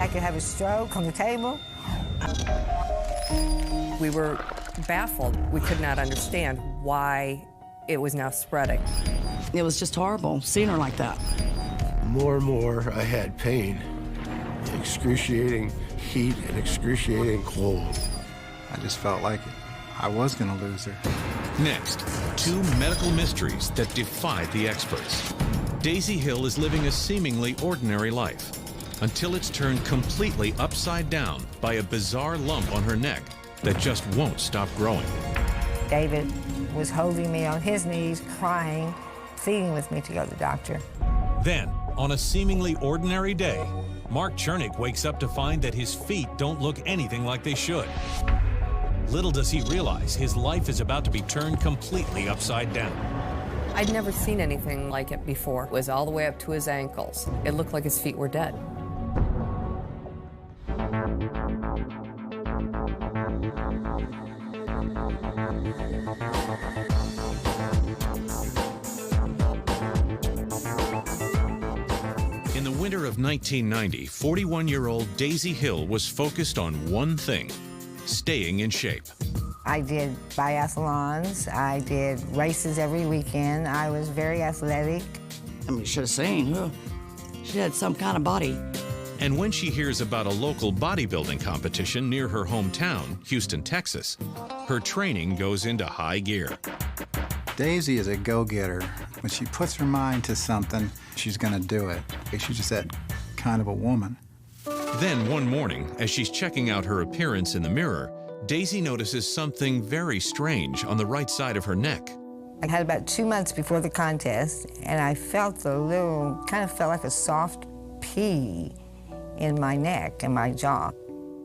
I could have a stroke on the table. We were baffled. We could not understand why it was now spreading. It was just horrible seeing her like that. More and more, I had pain, excruciating heat and excruciating cold. I just felt like I was going to lose her. Next, two medical mysteries that defied the experts. Daisy Hill is living a seemingly ordinary life until it's turned completely upside down by a bizarre lump on her neck that just won't stop growing. David was holding me on his knees, crying, pleading with me to go to the doctor. Then, on a seemingly ordinary day, Mark Chernick wakes up to find that his feet don't look anything like they should. Little does he realize his life is about to be turned completely upside down. I'd never seen anything like it before. It was all the way up to his ankles. It looked like his feet were dead. In the winter of 1990, 41-year-old Daisy Hill was focused on one thing: staying in shape. I did biathlons. I did races every weekend. I was very athletic. I mean, you should have seen. Huh? She had some kind of body. And when she hears about a local bodybuilding competition near her hometown, Houston, Texas, her training goes into high gear. Daisy is a go-getter. When she puts her mind to something, she's going to do it. She's just that kind of a woman. Then one morning, as she's checking out her appearance in the mirror, Daisy notices something very strange on the right side of her neck. I had about 2 months before the contest, and I felt kind of felt like a soft pea in my neck and my jaw.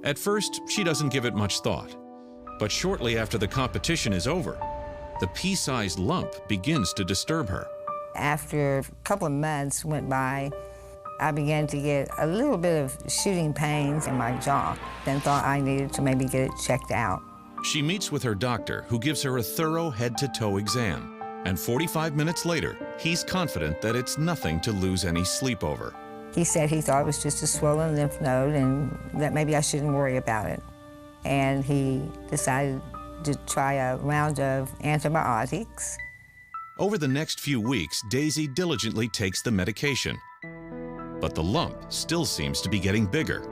At first, she doesn't give it much thought. But shortly after the competition is over, the pea-sized lump begins to disturb her. After a couple of months went by, I began to get a little bit of shooting pains in my jaw, and thought I needed to maybe get it checked out. She meets with her doctor, who gives her a thorough head-to-toe exam. And 45 minutes later, he's confident that it's nothing to lose any sleep over. He said he thought it was just a swollen lymph node and that maybe I shouldn't worry about it. And he decided to try a round of antibiotics. Over the next few weeks, Daisy diligently takes the medication. But the lump still seems to be getting bigger.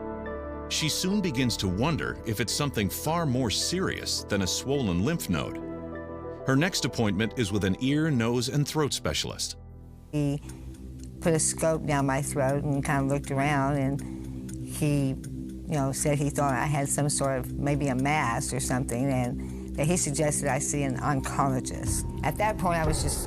She soon begins to wonder if it's something far more serious than a swollen lymph node. Her next appointment is with an ear, nose, and throat specialist. He put a scope down my throat and kind of looked around, and he, said he thought I had some sort of maybe a mass or something, and that he suggested I see an oncologist. At that point,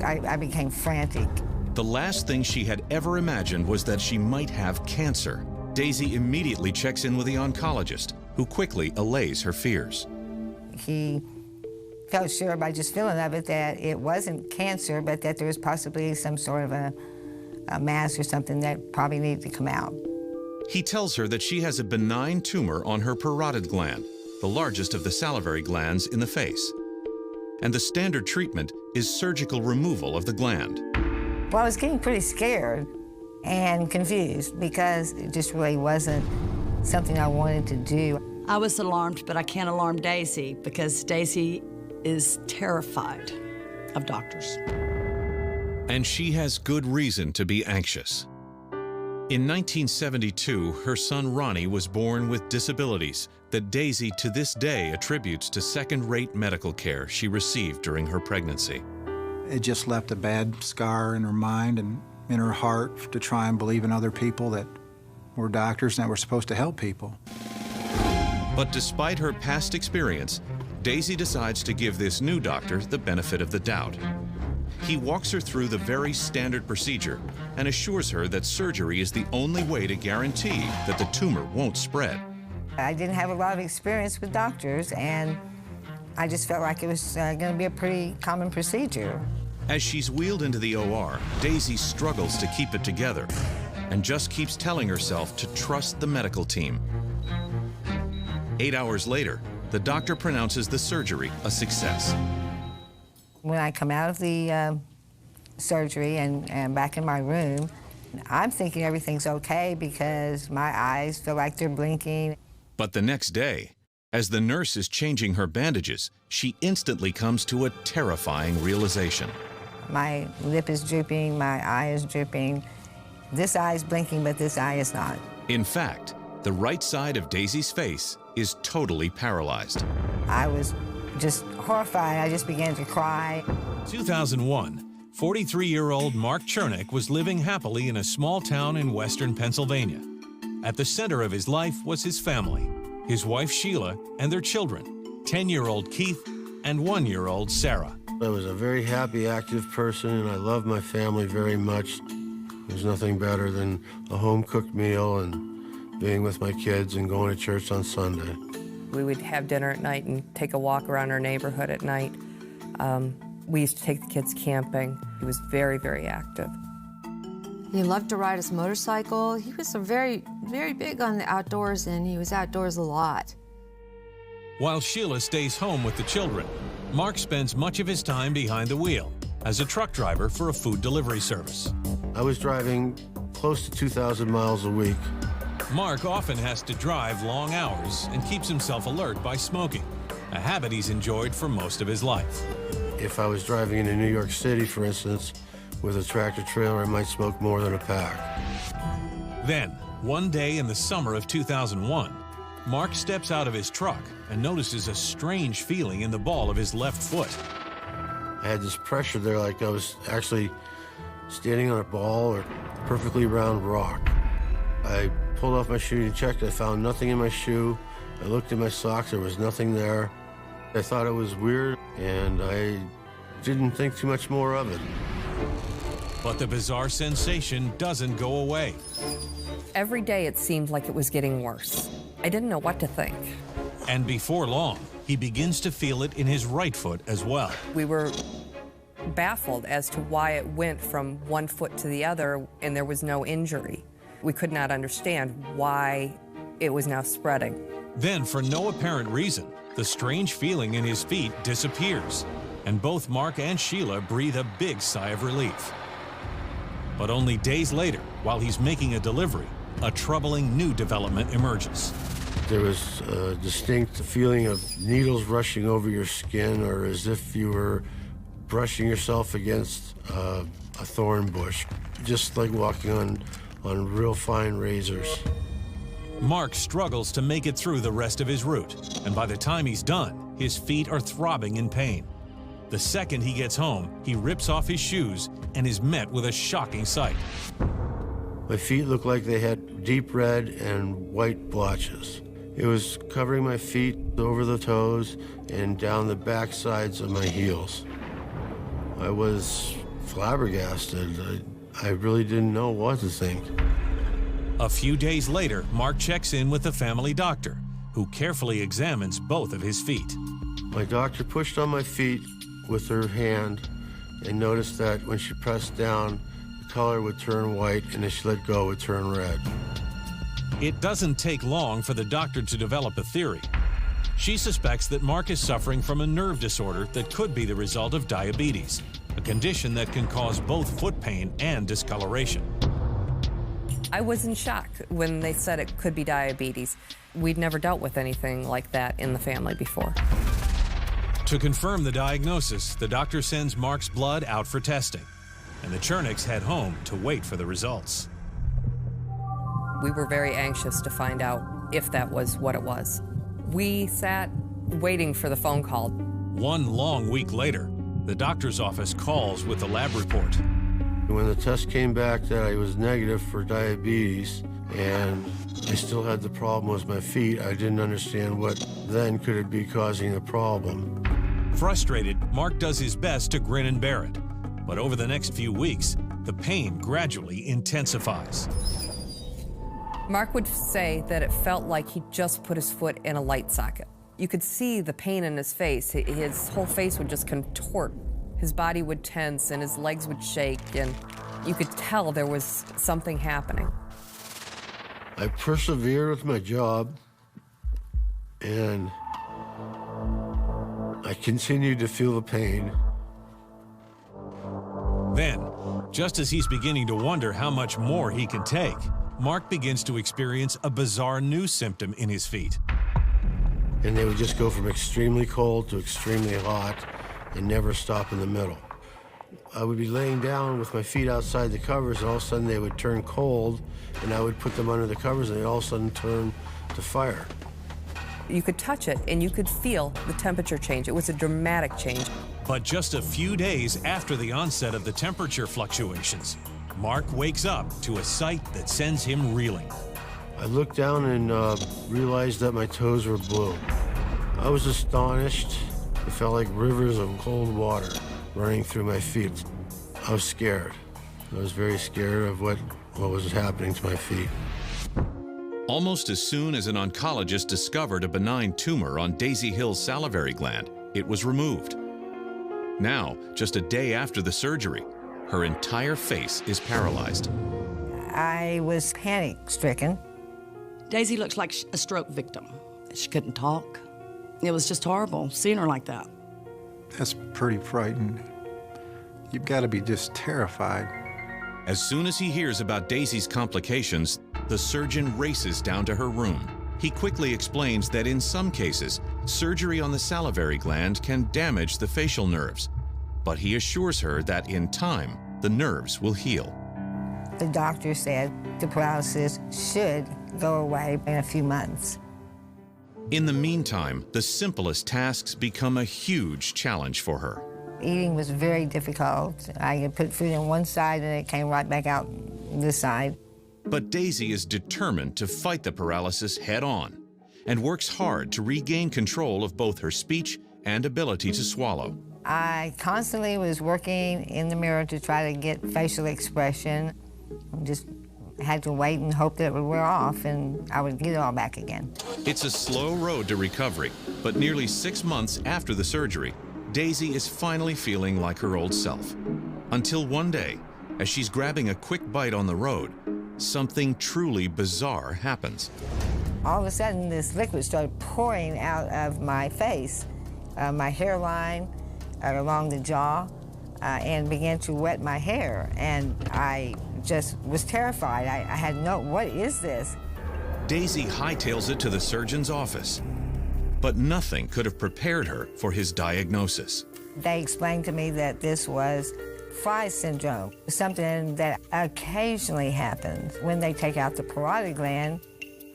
I became frantic. The last thing she had ever imagined was that she might have cancer. Daisy immediately checks in with the oncologist, who quickly allays her fears. He felt sure by just feeling of it that it wasn't cancer, but that there was possibly some sort of a mass or something that probably needed to come out. He tells her that she has a benign tumor on her parotid gland, the largest of the salivary glands in the face. And the standard treatment is surgical removal of the gland. Well, I was getting pretty scared and confused because it just really wasn't something I wanted to do. I was alarmed, but I can't alarm Daisy because Daisy is terrified of doctors. And she has good reason to be anxious. In 1972, her son Ronnie was born with disabilities that Daisy to this day attributes to second-rate medical care she received during her pregnancy. It just left a bad scar in her mind and in her heart to try and believe in other people that were doctors and that were supposed to help people. But despite her past experience, Daisy decides to give this new doctor the benefit of the doubt. He walks her through the very standard procedure and assures her that surgery is the only way to guarantee that the tumor won't spread. I didn't have a lot of experience with doctors, and I just felt like it was going to be a pretty common procedure. As she's wheeled into the OR, Daisy struggles to keep it together and just keeps telling herself to trust the medical team. 8 hours later, the doctor pronounces the surgery a success. When I come out of the surgery and back in my room, I'm thinking everything's okay because my eyes feel like they're blinking. But the next day, as the nurse is changing her bandages, she instantly comes to a terrifying realization. My lip is drooping, my eye is drooping. This eye is blinking, but this eye is not. In fact, the right side of Daisy's face is totally paralyzed. I was just horrified. I just began to cry. 2001, 43-year-old Mark Chernick was living happily in a small town in western Pennsylvania. At the center of his life was his family, his wife Sheila and their children, 10-year-old Keith and 1-year-old Sarah. I was a very happy, active person, and I loved my family very much. There's nothing better than a home-cooked meal and being with my kids and going to church on Sunday. We would have dinner at night and take a walk around our neighborhood at night. We used to take the kids camping. He was very, very active. He loved to ride his motorcycle. He was very, very big on the outdoors, and he was outdoors a lot. While Sheila stays home with the children, Mark spends much of his time behind the wheel as a truck driver for a food delivery service. I was driving close to 2,000 miles a week. Mark often has to drive long hours and keeps himself alert by smoking, a habit he's enjoyed for most of his life. If I was driving into New York City, for instance, with a tractor-trailer, I might smoke more than a pack. Then, one day in the summer of 2001, Mark steps out of his truck and notices a strange feeling in the ball of his left foot. I had this pressure there like I was actually standing on a ball or perfectly round rock. I pulled off my shoe and checked. I found nothing in my shoe. I looked in my socks. There was nothing there. I thought it was weird, and I didn't think too much more of it. But the bizarre sensation doesn't go away. Every day it seemed like it was getting worse. I didn't know what to think. And before long, he begins to feel it in his right foot as well. We were baffled as to why it went from one foot to the other and there was no injury. We could not understand why it was now spreading. Then, for no apparent reason, the strange feeling in his feet disappears, and both Mark and Sheila breathe a big sigh of relief. But only days later, while he's making a delivery, a troubling new development emerges. There was a distinct feeling of needles rushing over your skin, or as if you were brushing yourself against a thorn bush, just like walking on real fine razors. Mark struggles to make it through the rest of his route, and by the time he's done, his feet are throbbing in pain. The second he gets home, he rips off his shoes and is met with a shocking sight. My feet looked like they had deep red and white blotches. It was covering my feet over the toes and down the back sides of my heels. I was flabbergasted. I really didn't know what to think. A few days later, Mark checks in with the family doctor, who carefully examines both of his feet. My doctor pushed on my feet with her hand and noticed that when she pressed down, the color would turn white, and as she let go, it would turn red. It doesn't take long for the doctor to develop a theory. She suspects that Mark is suffering from a nerve disorder that could be the result of diabetes, a condition that can cause both foot pain and discoloration. I was in shock when they said it could be diabetes. We'd never dealt with anything like that in the family before. To confirm the diagnosis, the doctor sends Mark's blood out for testing, and the Chernicks head home to wait for the results. We were very anxious to find out if that was what it was. We sat waiting for the phone call. One long week later, the doctor's office calls with the lab report. When the test came back that I was negative for diabetes and I still had the problem with my feet, I didn't understand what then could it be causing the problem. Frustrated, Mark does his best to grin and bear it. But over the next few weeks, the pain gradually intensifies. Mark would say that it felt like he just put his foot in a light socket. You could see the pain in his face. His whole face would just contort. His body would tense and his legs would shake, and you could tell there was something happening. I persevered with my job, and I continued to feel the pain. Then, Just as he's beginning to wonder how much more he can take, Mark begins to experience a bizarre new symptom in his feet. And they would just go from extremely cold to extremely hot and never stop in the middle. I would be laying down with my feet outside the covers, and all of a sudden they would turn cold, and I would put them under the covers, and they'd all of a sudden turn to fire. You could touch it, and you could feel the temperature change. It was a dramatic change. But just a few days after the onset of the temperature fluctuations, Mark wakes up to a sight that sends him reeling. I looked down and realized that my toes were blue. I was astonished. It felt like rivers of cold water running through my feet. I was scared. I was very scared of what was happening to my feet. Almost as soon as an oncologist discovered a benign tumor on Daisy Hill's salivary gland, it was removed. Now, just a day after the surgery, her entire face is paralyzed. I was panic-stricken. Daisy looks like a stroke victim. She couldn't talk. It was just horrible seeing her like that. That's pretty frightening. You've got to be just terrified. As soon as he hears about Daisy's complications, the surgeon races down to her room. He quickly explains that in some cases, surgery on the salivary gland can damage the facial nerves. But he assures her that in time, the nerves will heal. The doctor said the paralysis should go away in a few months. In the meantime, the simplest tasks become a huge challenge for her. Eating was very difficult. I could put food on one side and it came right back out this side. But Daisy is determined to fight the paralysis head-on and works hard to regain control of both her speech and ability to swallow. I constantly was working in the mirror to try to get facial expression. Just had to wait and hope that it would wear off and I would get it all back again. It's a slow road to recovery, but nearly 6 months after the surgery, Daisy is finally feeling like her old self. Until one day, as she's grabbing a quick bite on the road, something truly bizarre happens. All of a sudden, this liquid started pouring out of my face, my hairline, along the jaw, and began to wet my hair. And I just was terrified. I had what is this? Daisy hightails it to the surgeon's office, but nothing could have prepared her for his diagnosis. They explained to me that this was Fry syndrome, something that occasionally happens when they take out the parotid gland.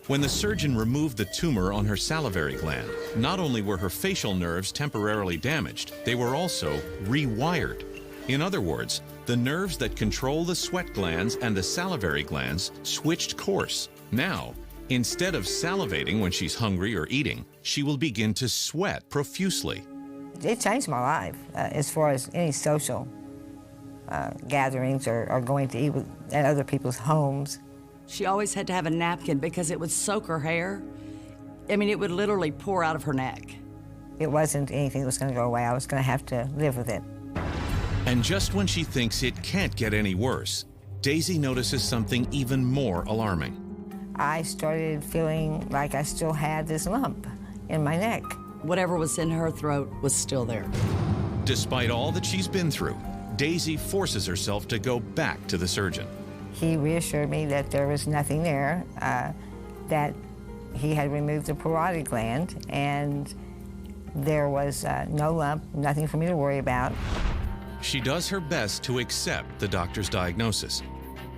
When the surgeon removed the tumor on her salivary gland, not only were her facial nerves temporarily damaged, they were also rewired. In other words, the nerves that control the sweat glands and the salivary glands switched course. Now, instead of salivating when she's hungry or eating, she will begin to sweat profusely. It changed my life as far as any social gatherings or going to eat at other people's homes. She always had to have a napkin because it would soak her hair. I mean, it would literally pour out of her neck. It wasn't anything that was going to go away. I was going to have to live with it. And just when she thinks it can't get any worse, Daisy notices something even more alarming. I started feeling like I still had this lump in my neck. Whatever was in her throat was still there. Despite all that she's been through, Daisy forces herself to go back to the surgeon. He reassured me that there was nothing there, that he had removed the parotid gland, and there was no lump, nothing for me to worry about. She does her best to accept the doctor's diagnosis.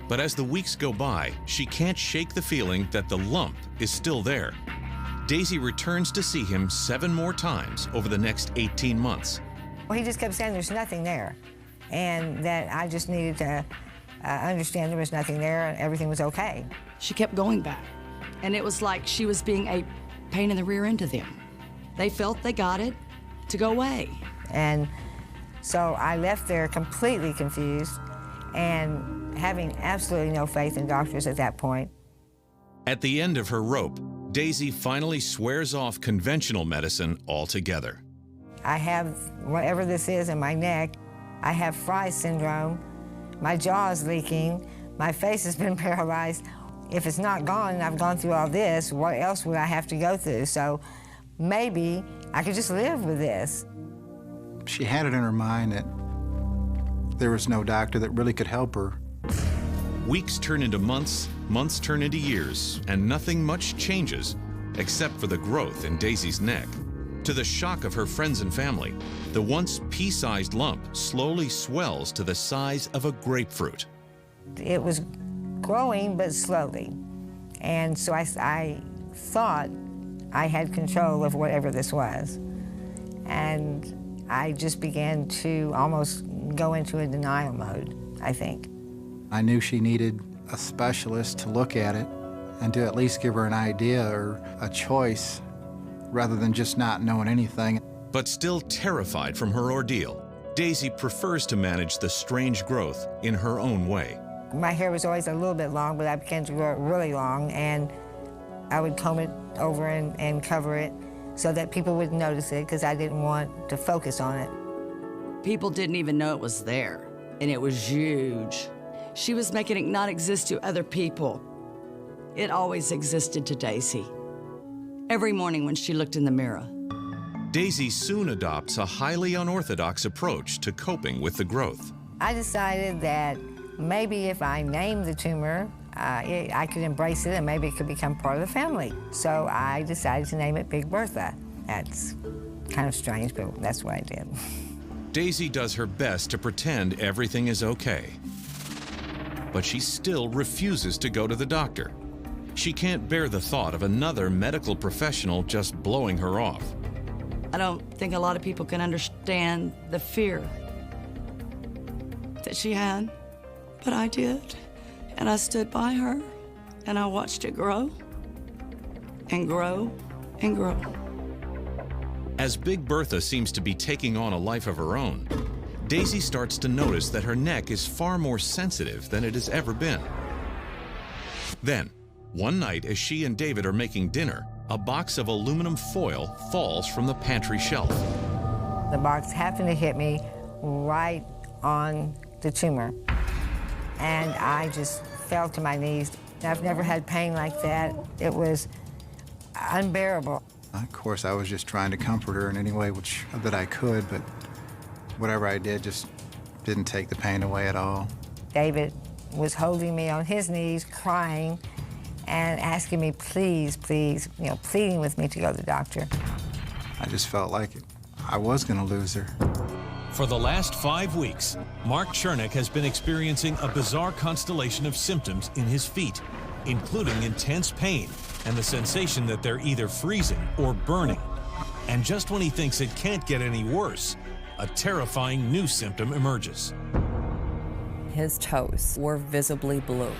But as the weeks go by, she can't shake the feeling that the lump is still there. Daisy returns to see him 7 more times over the next 18 months. Well, he just kept saying there's nothing there, and that I just needed to understand there was nothing there and everything was okay. She kept going back, and it was like she was being a pain in the rear end to them. They felt they got it to go away. And so I left there completely confused and having absolutely no faith in doctors at that point. At the end of her rope, Daisy finally swears off conventional medicine altogether. I have whatever this is in my neck. I have Fry syndrome. My jaw is leaking. My face has been paralyzed. If it's not gone and I've gone through all this, what else would I have to go through? So maybe I could just live with this. She had it in her mind that there was no doctor that really could help her. Weeks turn into months, months turn into years, and nothing much changes except for the growth in Daisy's neck. To the shock of her friends and family, the once pea-sized lump slowly swells to the size of a grapefruit. It was growing, but slowly. And so I thought I had control of whatever this was. And I just began to almost go into a denial mode, I think. I knew she needed a specialist to look at it and to at least give her an idea or a choice rather than just not knowing anything. But still terrified from her ordeal, Daisy prefers to manage the strange growth in her own way. My hair was always a little bit long, but I began to grow it really long, and I would comb it over and cover it so that people wouldn't notice it because I didn't want to focus on it. People didn't even know it was there, and it was huge. She was making it not exist to other people. It always existed to Daisy. Every morning when she looked in the mirror. Daisy soon adopts a highly unorthodox approach to coping with the growth. I decided that maybe if I named the tumor, I could embrace it and maybe it could become part of the family. So I decided to name it Big Bertha. That's kind of strange, but that's what I did. Daisy does her best to pretend everything is okay. But she still refuses to go to the doctor. She can't bear the thought of another medical professional just blowing her off. I don't think a lot of people can understand the fear that she had, but I did. And I stood by her, and I watched it grow and grow and grow. As Big Bertha seems to be taking on a life of her own, Daisy starts to notice that her neck is far more sensitive than it has ever been. Then, one night as she and David are making dinner, a box of aluminum foil falls from the pantry shelf. The box happened to hit me right on the tumor, and I just fell to my knees. I've never had pain like that. It was unbearable. Of course, I was just trying to comfort her in any way that I could, but whatever I did just didn't take the pain away at all. David was holding me on his knees, crying, and asking me, please, please, pleading with me to go to the doctor. I just felt like I was going to lose her. For the last 5 weeks, Mark Chernick has been experiencing a bizarre constellation of symptoms in his feet, including intense pain and the sensation that they're either freezing or burning. And just when he thinks it can't get any worse, a terrifying new symptom emerges. His toes were visibly blue.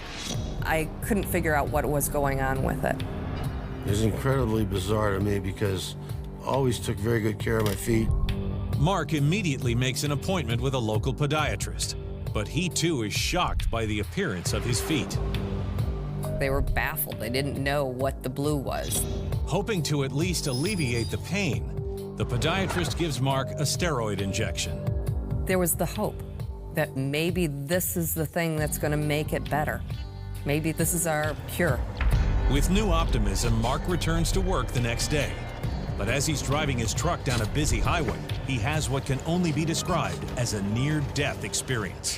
I couldn't figure out what was going on with it. It was incredibly bizarre to me because I always took very good care of my feet. Mark immediately makes an appointment with a local podiatrist, but he too is shocked by the appearance of his feet. They were baffled. They didn't know what the blue was. Hoping to at least alleviate the pain, the podiatrist gives Mark a steroid injection. There was the hope that maybe this is the thing that's going to make it better. Maybe this is our cure. With new optimism, Mark returns to work the next day. But as he's driving his truck down a busy highway, he has what can only be described as a near-death experience.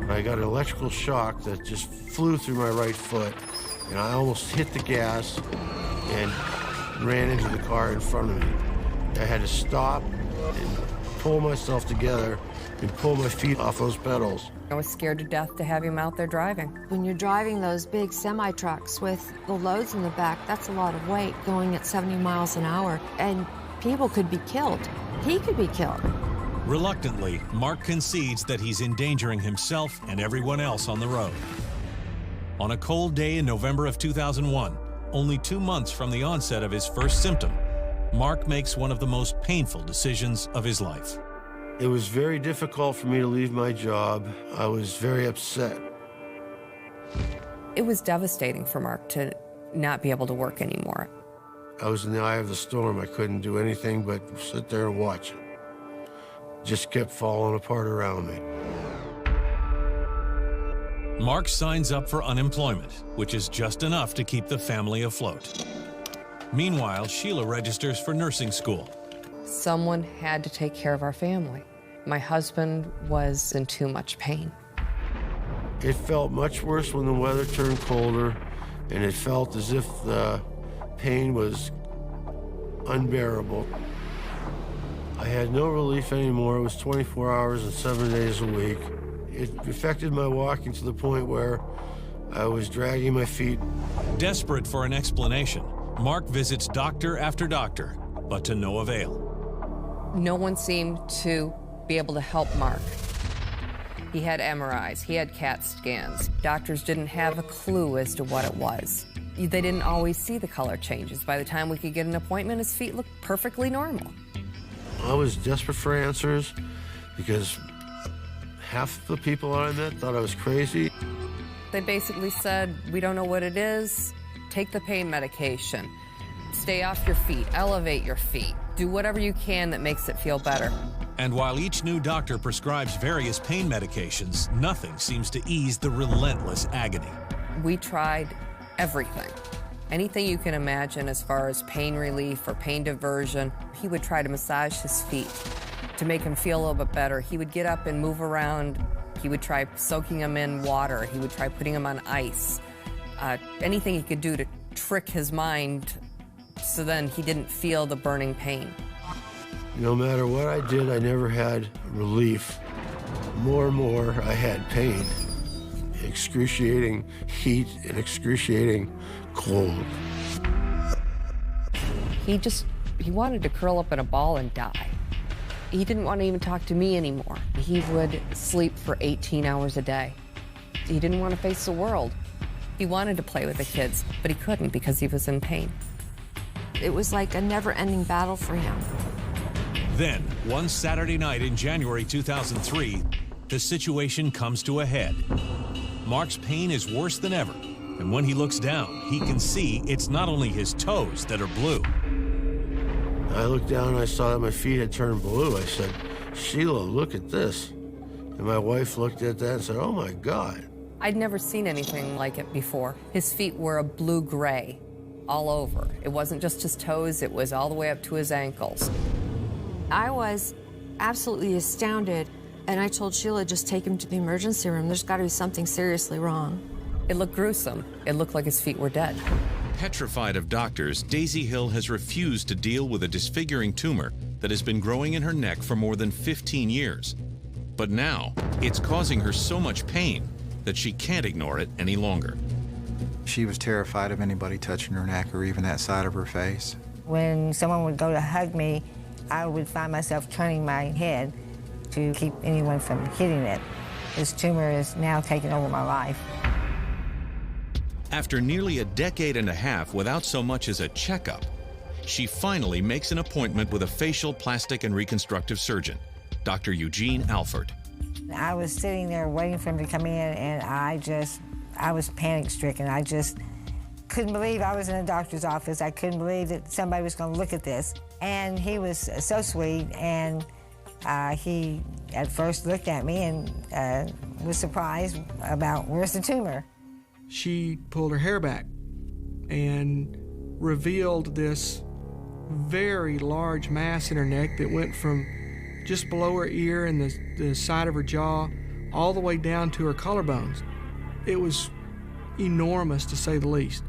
I got an electrical shock that just flew through my right foot, and I almost hit the gas and ran into the car in front of me. I had to stop and pull myself together and pull my feet off those pedals. I was scared to death to have him out there driving. When you're driving those big semi-trucks with the loads in the back, that's a lot of weight going at 70 miles an hour, and people could be killed. He could be killed. Reluctantly, Mark concedes that he's endangering himself and everyone else on the road. On a cold day in November of 2001, only 2 months from the onset of his first symptom, Mark makes one of the most painful decisions of his life. It was very difficult for me to leave my job. I was very upset. It was devastating for Mark to not be able to work anymore. I was in the eye of the storm. I couldn't do anything but sit there and watch it. Just kept falling apart around me. Mark signs up for unemployment, which is just enough to keep the family afloat. Meanwhile, Sheila registers for nursing school. Someone had to take care of our family. My husband was in too much pain. It felt much worse when the weather turned colder, and it felt as if the pain was unbearable. I had no relief anymore. It was 24 hours and 7 days a week. It affected my walking to the point where I was dragging my feet. Desperate for an explanation, Mark visits doctor after doctor, but to no avail. No one seemed to be able to help Mark. He had MRIs, he had CAT scans. Doctors didn't have a clue as to what it was. They didn't always see the color changes. By the time we could get an appointment, his feet looked perfectly normal. I was desperate for answers because half the people I met thought I was crazy. They basically said, we don't know what it is, take the pain medication, stay off your feet, elevate your feet, do whatever you can that makes it feel better. And while each new doctor prescribes various pain medications, nothing seems to ease the relentless agony. We tried everything. Anything you can imagine as far as pain relief or pain diversion. He would try to massage his feet to make him feel a little bit better. He would get up and move around. He would try soaking him in water. He would try putting him on ice. Anything he could do to trick his mind so then he didn't feel the burning pain. No matter what I did, I never had relief. More and more, I had pain. Excruciating heat and excruciating cold. He wanted to curl up in a ball and die. He didn't want to even talk to me anymore. He would sleep for 18 hours a day. He didn't want to face the world. He wanted to play with the kids, but he couldn't because he was in pain. It was like a never-ending battle for him. Then, one Saturday night in January 2003, the situation comes to a head. Mark's pain is worse than ever, and when he looks down, he can see it's not only his toes that are blue. I looked down and I saw that my feet had turned blue. I said, Sheila, look at this. And my wife looked at that and said, oh my God. I'd never seen anything like it before. His feet were a blue-gray all over. It wasn't just his toes, it was all the way up to his ankles. I was absolutely astounded, and I told Sheila, just take him to the emergency room. There's got to be something seriously wrong. It looked gruesome. It looked like his feet were dead. Petrified of doctors, Daisy Hill has refused to deal with a disfiguring tumor that has been growing in her neck for more than 15 years. But now, it's causing her so much pain that she can't ignore it any longer. She was terrified of anybody touching her neck or even that side of her face. When someone would go to hug me, I would find myself turning my head to keep anyone from hitting it. This tumor is now taking over my life. After nearly a decade and a half without so much as a checkup, she finally makes an appointment with a facial, plastic, and reconstructive surgeon, Dr. Eugene Alford. I was sitting there waiting for him to come in, and I was panic-stricken. I just couldn't believe I was in a doctor's office. I couldn't believe that somebody was going to look at this. And he was so sweet, and he at first looked at me and was surprised about where's the tumor. She pulled her hair back and revealed this very large mass in her neck that went from just below her ear and the side of her jaw all the way down to her collarbones. It was enormous, to say the least,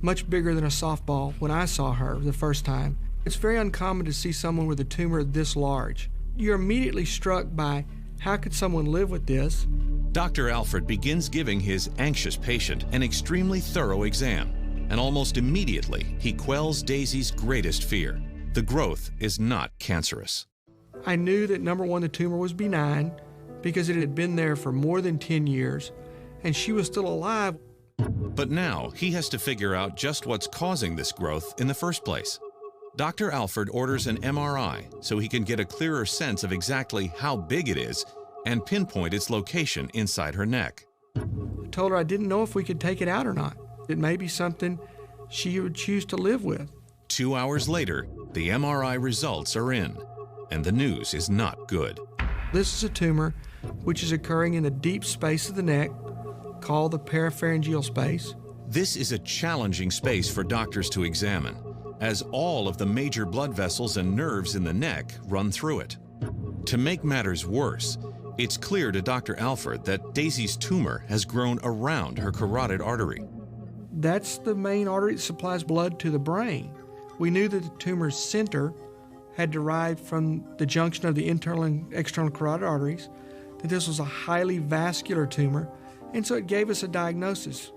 much bigger than a softball when I saw her the first time. It's very uncommon to see someone with a tumor this large. You're immediately struck by how could someone live with this? Dr. Alford begins giving his anxious patient an extremely thorough exam, and almost immediately he quells Daisy's greatest fear. The growth is not cancerous. I knew that, number one, the tumor was benign because it had been there for more than 10 years, and she was still alive. But now he has to figure out just what's causing this growth in the first place. Dr. Alford orders an MRI so he can get a clearer sense of exactly how big it is and pinpoint its location inside her neck. I told her I didn't know if we could take it out or not. It may be something she would choose to live with. 2 hours later, the MRI results are in, and the news is not good. This is a tumor which is occurring in the deep space of the neck called the parapharyngeal space. This is a challenging space for doctors to examine, as all of the major blood vessels and nerves in the neck run through it. To make matters worse, it's clear to Dr. Alford that Daisy's tumor has grown around her carotid artery. That's the main artery that supplies blood to the brain. We knew that the tumor's center had derived from the junction of the internal and external carotid arteries, that this was a highly vascular tumor, and so it gave us a diagnosis.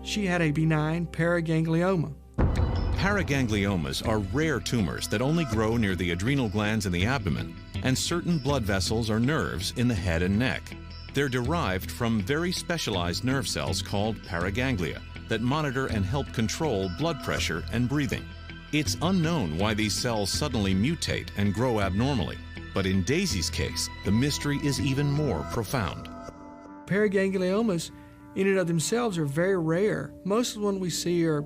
She had a benign paraganglioma. Paragangliomas are rare tumors that only grow near the adrenal glands in the abdomen and certain blood vessels or nerves in the head and neck. They're derived from very specialized nerve cells called paraganglia that monitor and help control blood pressure and breathing. It's unknown why these cells suddenly mutate and grow abnormally, but in Daisy's case, the mystery is even more profound. Paragangliomas in and of themselves are very rare. Most of the ones we see are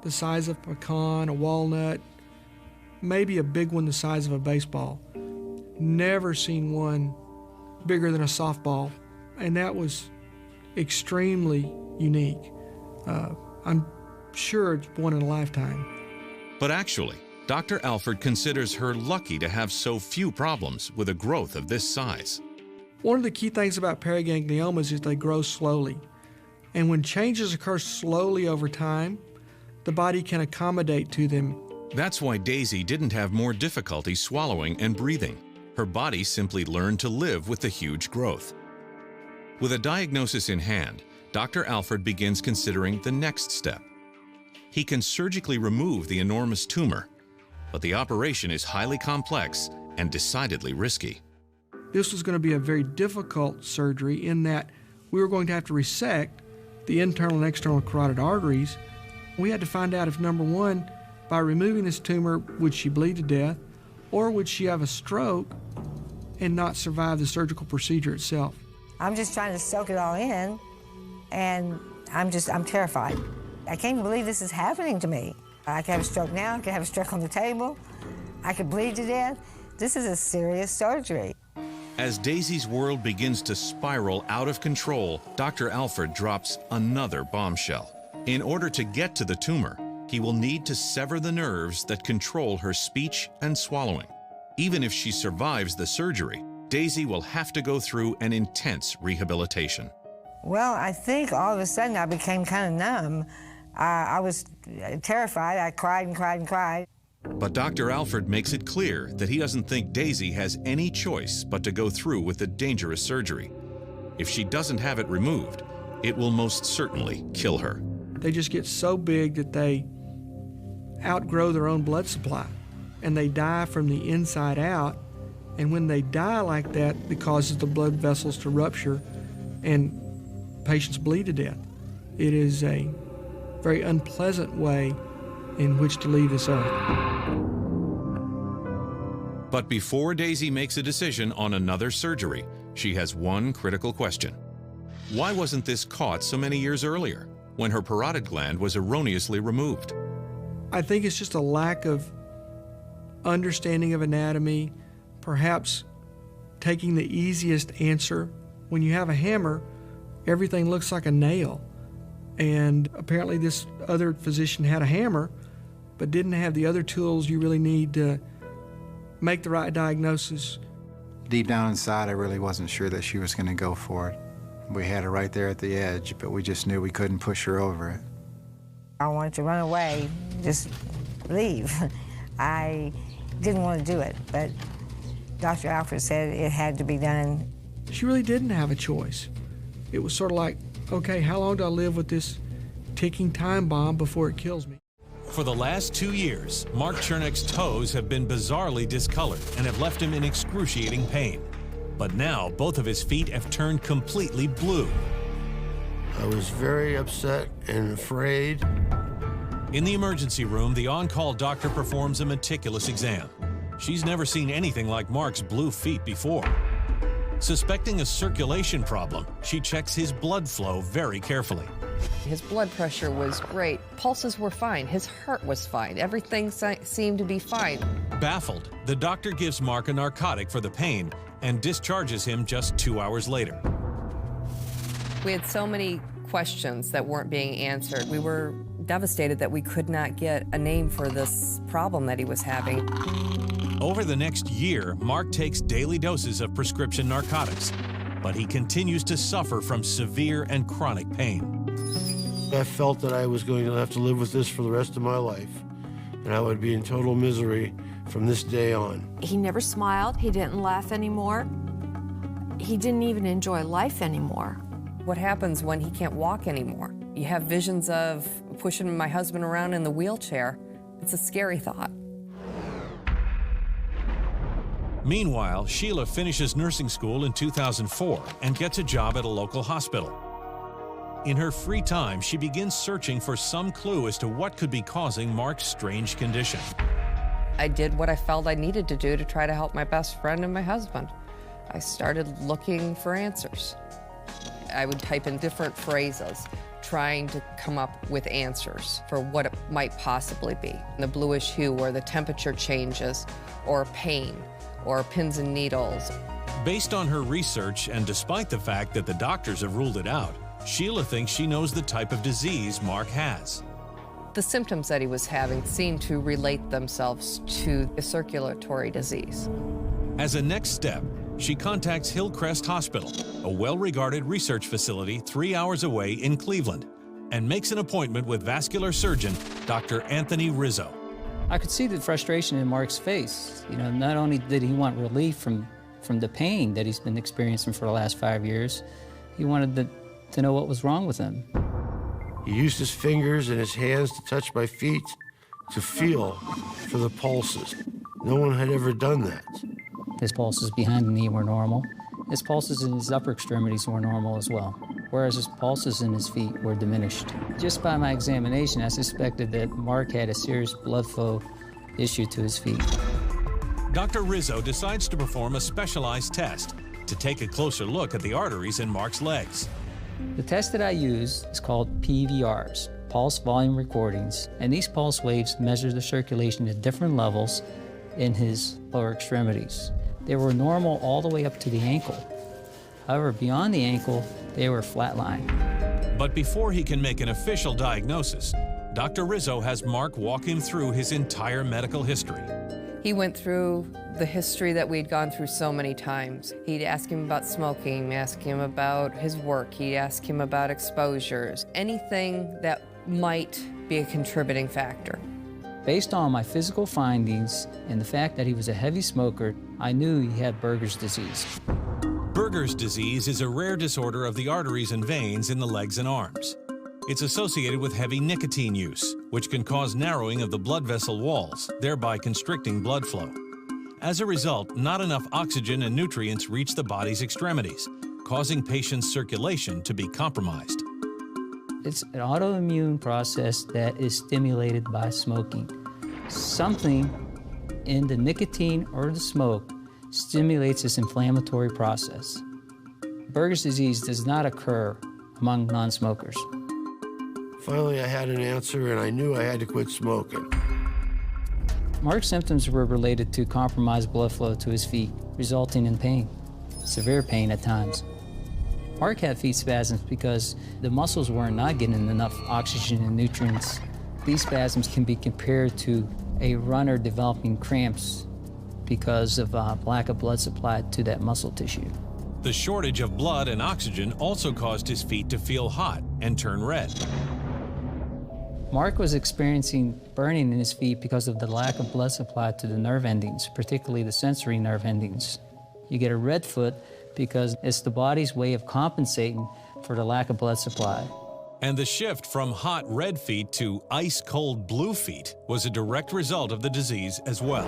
the size of a pecan, a walnut, maybe a big one the size of a baseball. Never seen one bigger than a softball, and that was extremely unique. I'm sure it's one in a lifetime. But actually, Dr. Alford considers her lucky to have so few problems with a growth of this size. One of the key things about paragangliomas is they grow slowly. And when changes occur slowly over time, the body can accommodate to them. That's why Daisy didn't have more difficulty swallowing and breathing. Her body simply learned to live with the huge growth. With a diagnosis in hand, Dr. Alford begins considering the next step. He can surgically remove the enormous tumor, but the operation is highly complex and decidedly risky. This was going to be a very difficult surgery in that we were going to have to resect the internal and external carotid arteries. We had to find out if, number one, by removing this tumor, would she bleed to death, or would she have a stroke and not survive the surgical procedure itself? I'm just trying to soak it all in, and I'm terrified. I can't even believe this is happening to me. I could have a stroke now, I could have a stroke on the table, I could bleed to death. This is a serious surgery. As Daisy's world begins to spiral out of control, Dr. Alford drops another bombshell. In order to get to the tumor, he will need to sever the nerves that control her speech and swallowing. Even if she survives the surgery, Daisy will have to go through an intense rehabilitation. Well, I think all of a sudden I became kind of numb. I was terrified. I cried and cried and cried. But Dr. Alford makes it clear that he doesn't think Daisy has any choice but to go through with the dangerous surgery. If she doesn't have it removed, it will most certainly kill her. They just get so big that they outgrow their own blood supply, and they die from the inside out. And when they die like that, it causes the blood vessels to rupture and patients bleed to death. It is a very unpleasant way in which to leave this earth. But before Daisy makes a decision on another surgery, she has one critical question. Why wasn't this caught so many years earlier, when her parotid gland was erroneously removed? I think it's just a lack of understanding of anatomy, perhaps taking the easiest answer. When you have a hammer, everything looks like a nail. And apparently this other physician had a hammer, but didn't have the other tools you really need to make the right diagnosis. Deep down inside, I really wasn't sure that she was going to go for it. We had her right there at the edge, but we just knew we couldn't push her over it. I wanted to run away, just leave. I didn't want to do it, but Dr. Alford said it had to be done. She really didn't have a choice. It was sort of like, okay, how long do I live with this ticking time bomb before it kills me? For the last 2 years, Mark Chernek's toes have been bizarrely discolored and have left him in excruciating pain. But now, both of his feet have turned completely blue. I was very upset and afraid. In the emergency room, the on-call doctor performs a meticulous exam. She's never seen anything like Mark's blue feet before. Suspecting a circulation problem, she checks his blood flow very carefully. His blood pressure was great. Pulses were fine. His heart was fine. Everything seemed to be fine. Baffled, the doctor gives Mark a narcotic for the pain and discharges him just 2 hours later. We had so many questions that weren't being answered. We were devastated that we could not get a name for this problem that he was having. Over the next year, Mark takes daily doses of prescription narcotics, but he continues to suffer from severe and chronic pain. I felt that I was going to have to live with this for the rest of my life, and I would be in total misery from this day on. He never smiled. He didn't laugh anymore. He didn't even enjoy life anymore. What happens when he can't walk anymore? You have visions of pushing my husband around in the wheelchair. It's a scary thought. Meanwhile, Sheila finishes nursing school in 2004 and gets a job at a local hospital. In her free time, she begins searching for some clue as to what could be causing Mark's strange condition. I did what I felt I needed to do to try to help my best friend and my husband. I started looking for answers. I would type in different phrases, trying to come up with answers for what it might possibly be. The bluish hue, or the temperature changes, or pain, or pins and needles. Based on her research, and despite the fact that the doctors have ruled it out, Sheila thinks she knows the type of disease Mark has. The symptoms that he was having seemed to relate themselves to a circulatory disease. As a next step, she contacts Hillcrest Hospital, a well-regarded research facility 3 hours away in Cleveland, and makes an appointment with vascular surgeon Dr. Anthony Rizzo. I could see the frustration in Mark's face. You know, not only did he want relief from the pain that he's been experiencing for the last 5 years, he wanted to know what was wrong with him. He used his fingers and his hands to touch my feet, to feel for the pulses. No one had ever done that. His pulses behind the knee were normal. His pulses in his upper extremities were normal as well, whereas his pulses in his feet were diminished. Just by my examination, I suspected that Mark had a serious blood flow issue to his feet. Dr. Rizzo decides to perform a specialized test to take a closer look at the arteries in Mark's legs. The test that I use is called PVRs, pulse volume recordings, and these pulse waves measure the circulation at different levels in his lower extremities. They were normal all the way up to the ankle. However, beyond the ankle, they were flatlined. But before he can make an official diagnosis, Dr. Rizzo has Mark walk him through his entire medical history. He went through the history that we'd gone through so many times. He'd ask him about smoking, ask him about his work, he'd ask him about exposures, anything that might be a contributing factor. Based on my physical findings and the fact that he was a heavy smoker, I knew he had Buerger's disease. Buerger's disease is a rare disorder of the arteries and veins in the legs and arms. It's associated with heavy nicotine use, which can cause narrowing of the blood vessel walls, thereby constricting blood flow. As a result, not enough oxygen and nutrients reach the body's extremities, causing patients' circulation to be compromised. It's an autoimmune process that is stimulated by smoking. Something in the nicotine or the smoke stimulates this inflammatory process. Buerger's disease does not occur among non-smokers. Finally, I had an answer, and I knew I had to quit smoking. Mark's symptoms were related to compromised blood flow to his feet, resulting in pain, severe pain at times. Mark had feet spasms because the muscles were not getting enough oxygen and nutrients. These spasms can be compared to a runner developing cramps because of lack of blood supply to that muscle tissue. The shortage of blood and oxygen also caused his feet to feel hot and turn red. Mark was experiencing burning in his feet because of the lack of blood supply to the nerve endings, particularly the sensory nerve endings. You get a red foot because it's the body's way of compensating for the lack of blood supply. And the shift from hot red feet to ice-cold blue feet was a direct result of the disease as well.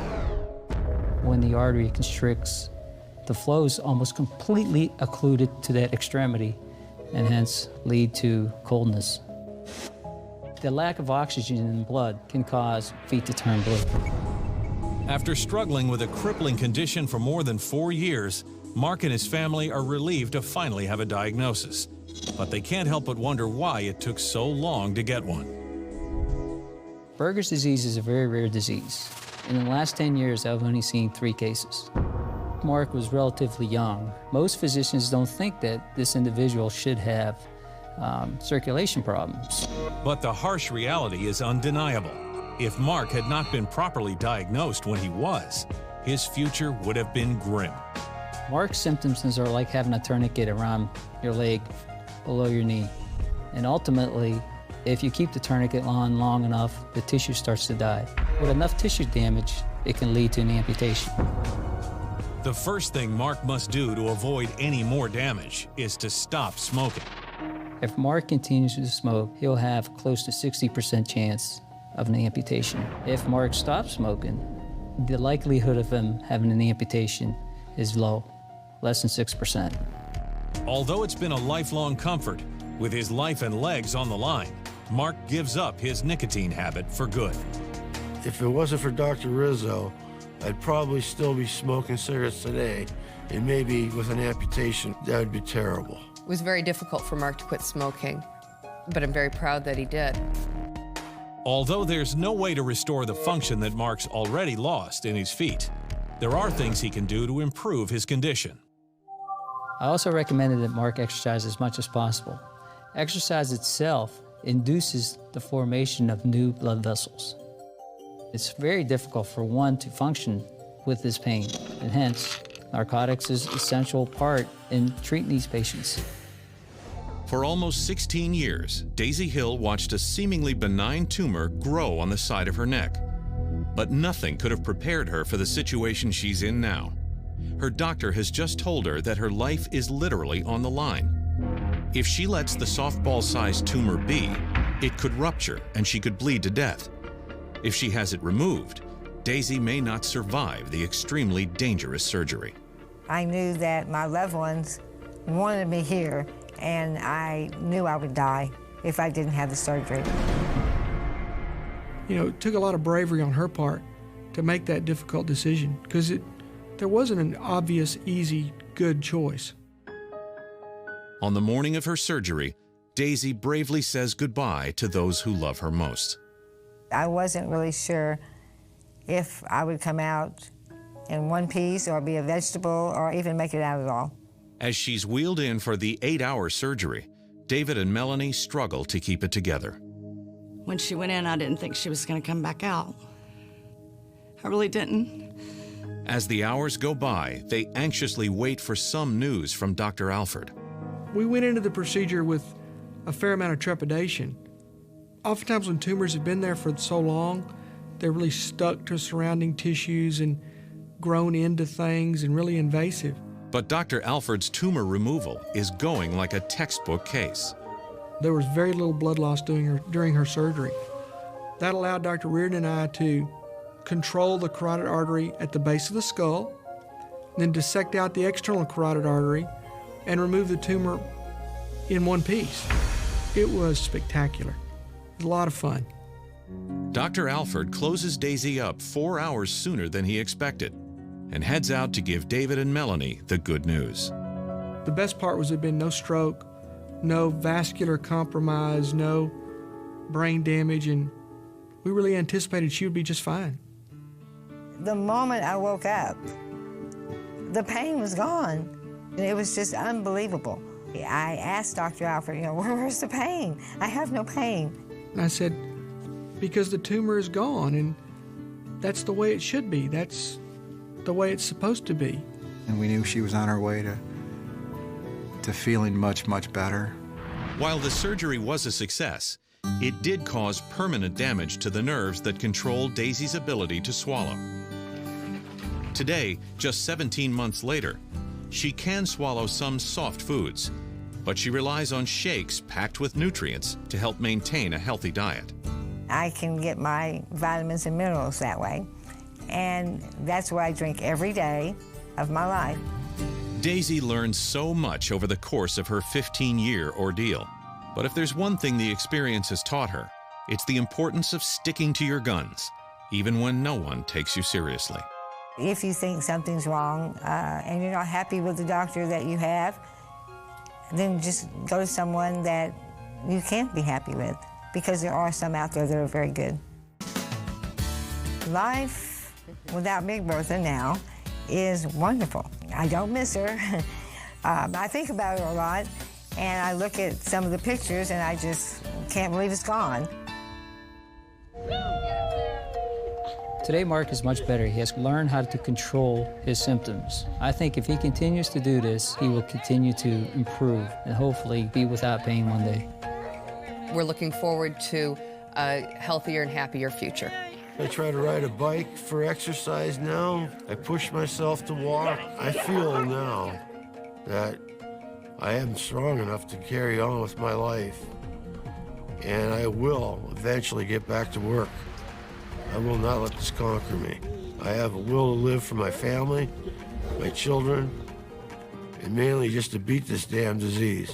When the artery constricts, the flow is almost completely occluded to that extremity and hence lead to coldness. The lack of oxygen in the blood can cause feet to turn blue. After struggling with a crippling condition for more than 4 years, Mark and his family are relieved to finally have a diagnosis. But they can't help but wonder why it took so long to get one. Buerger's disease is a very rare disease. In the last 10 years, I've only seen 3 cases. Mark was relatively young. Most physicians don't think that this individual should have circulation problems. But the harsh reality is undeniable. If Mark had not been properly diagnosed when he was, his future would have been grim. Mark's symptoms are like having a tourniquet around your leg below your knee. And ultimately, if you keep the tourniquet on long enough, the tissue starts to die. With enough tissue damage, it can lead to an amputation. The first thing Mark must do to avoid any more damage is to stop smoking. If Mark continues to smoke, he'll have close to 60% chance of an amputation. If Mark stops smoking, the likelihood of him having an amputation is low, less than 6%. Although it's been a lifelong comfort, with his life and legs on the line, Mark gives up his nicotine habit for good. If it wasn't for Dr. Rizzo, I'd probably still be smoking cigarettes today, and maybe with an amputation, that would be terrible. It was very difficult for Mark to quit smoking, but I'm very proud that he did. Although there's no way to restore the function that Mark's already lost in his feet, there are things he can do to improve his condition. I also recommended that Mark exercise as much as possible. Exercise itself induces the formation of new blood vessels. It's very difficult for one to function with this pain, and hence, narcotics is an essential part in treating these patients. For almost 16 years, Daisy Hill watched a seemingly benign tumor grow on the side of her neck. But nothing could have prepared her for the situation she's in now. Her doctor has just told her that her life is literally on the line. If she lets the softball-sized tumor be, it could rupture and she could bleed to death. If she has it removed, Daisy may not survive the extremely dangerous surgery. I knew that my loved ones wanted me here, and I knew I would die if I didn't have the surgery. You know, it took a lot of bravery on her part to make that difficult decision, because there wasn't an obvious, easy, good choice. On the morning of her surgery, Daisy bravely says goodbye to those who love her most. I wasn't really sure if I would come out in one piece or be a vegetable or even make it out at all. As she's wheeled in for the 8-hour surgery, David and Melanie struggle to keep it together. When she went in, I didn't think she was going to come back out. I really didn't. As the hours go by, they anxiously wait for some news from Dr. Alford. We went into the procedure with a fair amount of trepidation. Oftentimes when tumors have been there for so long, they're really stuck to surrounding tissues and grown into things and really invasive. But Dr. Alford's tumor removal is going like a textbook case. There was very little blood loss during her surgery. That allowed Dr. Reardon and I to control the carotid artery at the base of the skull, then dissect out the external carotid artery and remove the tumor in one piece. It was spectacular. It was a lot of fun. Dr. Alford closes Daisy up 4 hours sooner than he expected and heads out to give David and Melanie the good news. The best part was there'd been no stroke, no vascular compromise, no brain damage, and we really anticipated she would be just fine. The moment I woke up, the pain was gone. It was just unbelievable. I asked Dr. Alford, where's the pain? I have no pain. And I said, because the tumor is gone, and that's the way it should be. That's the way it's supposed to be. And we knew she was on her way to feeling much, much better. While the surgery was a success, it did cause permanent damage to the nerves that control Daisy's ability to swallow. Today, just 17 months later, she can swallow some soft foods, but she relies on shakes packed with nutrients to help maintain a healthy diet. I can get my vitamins and minerals that way, and that's what I drink every day of my life. Daisy learned so much over the course of her 15-year ordeal. But if there's one thing the experience has taught her, it's the importance of sticking to your guns, even when no one takes you seriously. If you think something's wrong and you're not happy with the doctor that you have, then just go to someone that you can't be happy with, because there are some out there that are very good. Life without Big Bertha now is wonderful. I don't miss her. I think about her a lot, and I look at some of the pictures and I just can't believe it's gone. Today, Mark is much better. He has learned how to control his symptoms. I think if he continues to do this, he will continue to improve and hopefully be without pain one day. We're looking forward to a healthier and happier future. I try to ride a bike for exercise now. I push myself to walk. I feel now that I am strong enough to carry on with my life. And I will eventually get back to work. I will not let this conquer me. I have a will to live for my family, my children, and mainly just to beat this damn disease.